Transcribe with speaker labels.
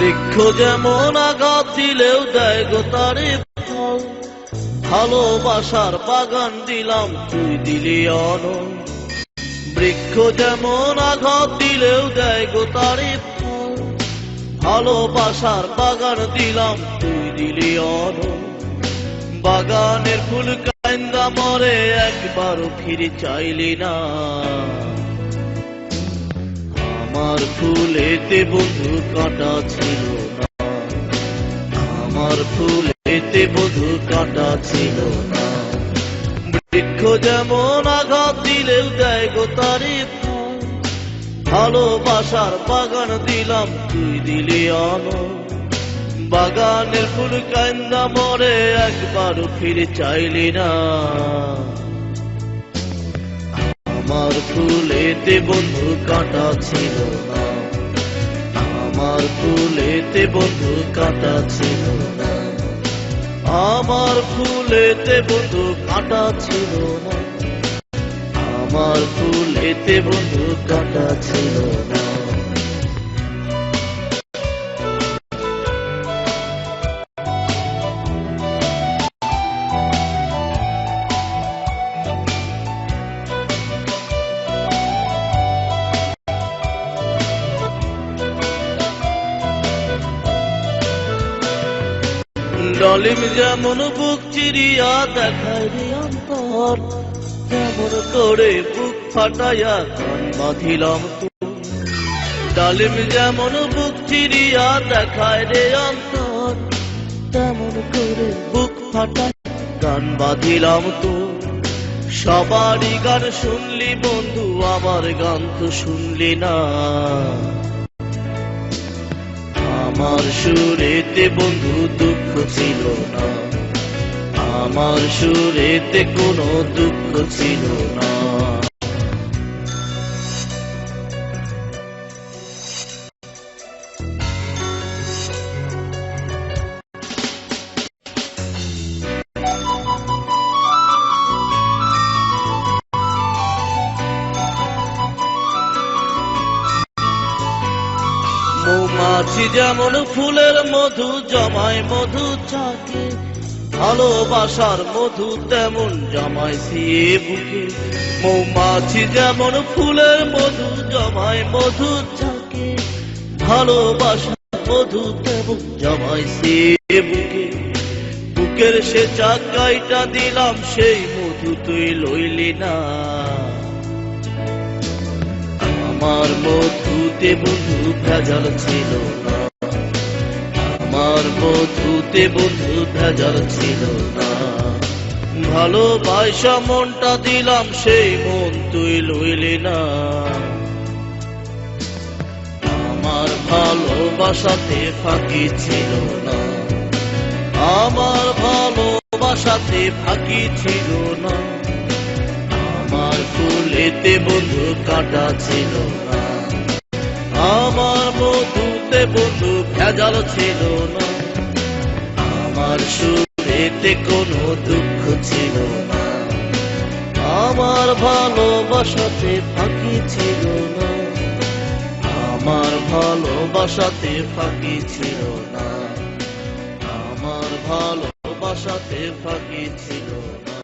Speaker 1: বৃক্ষ যেমন আঘাত দিলেও দেয় গো তারে ফল, ভালোবাসার বাগান দিলাম তুই দিলি অনল। বৃক্ষ যেমন আঘাত দিলেও দেয় গো তারে ফল, ভালোবাসার বাগান দিলাম তুই দিলি অনল। বাগানের ফুল কাইন্দা মরে একবারও ফিরে চাইলি না, আমার ফুলেতে বন্ধু কাঁটা ছিল না, আমার ফুলেতে বন্ধু কাঁটা ছিল না। বৃক্ষ যেমন আঘাত দিলেও দেয় গো তারে ফল, ভালোবাসার বাগান দিলাম তুই দিলি অনল। বাগানের ফুল কাইন্দা মরে একবারও ফিরে চাইলি না, আমার ফুলেতে বন্ধু কাঁটা ছিল না, আমার ফুলেতে বন্ধু কাঁটা ছিল না, আমার ফুলেতে বন্ধু কাঁটা ছিল না, আমার ফুলেতে বন্ধু কাঁটা ছিল না। ডালিম যেমন বুক চিরিয়া দেখায় রে অন্তর, তেমন করে বুক ফাটাইয়া গান বাঁধিলাম তোর। ডালিম যেমন বুক চিরিয়া দেখায় রে অন্তর, তেমন করে বুক ফাটাইয়া গান বাঁধিলাম তোর। সবারই গান শুনলি বন্ধু, আমার গান তো শুনলি না, আমার সুরেতে বন্ধু দুঃখ ছিল না, আমার সুরেতে কোনো দুঃখ ছিল না। মৌমাছি যেমন ফুলের মধু জমায় মধু চাকে, ভালোবাসার মধু তেমন জমায় সিয়ে বুকে। মৌমাছি যেমন ফুলের মধু জমায় মধু চাকে, ভালোবাসার মধু তেমন জমায় সিয়ে বুকে। বুকের সে চাকাইটা দিলাম সেই মধু তুই লইলি না, আমার মধুতে বন্ধু ভেজাল ছিল না, আমার মধুতে বন্ধু ভেজাল ছিল না। ভালোবাসা মনটা দিলাম সেই মন তুই লইলি না, আমার ভালোবাসাতে ফাঁকি ছিল না, আমার ভালোবাসাতে ফাঁকি ছিল না। আমার ফুলেতে বন্ধু কাঁটা ছিল না, আমার মধুতে বন্ধু ভেজাল ছিল না, আমার সুরেতে কোনো দুঃখ ছিল না, আমার ভালোবাসাতে ফাঁকি ছিল না, আমার ভালোবাসাতে ফাঁকি ছিল না, আমার ভালোবাসাতে ফাঁকি ছিল না।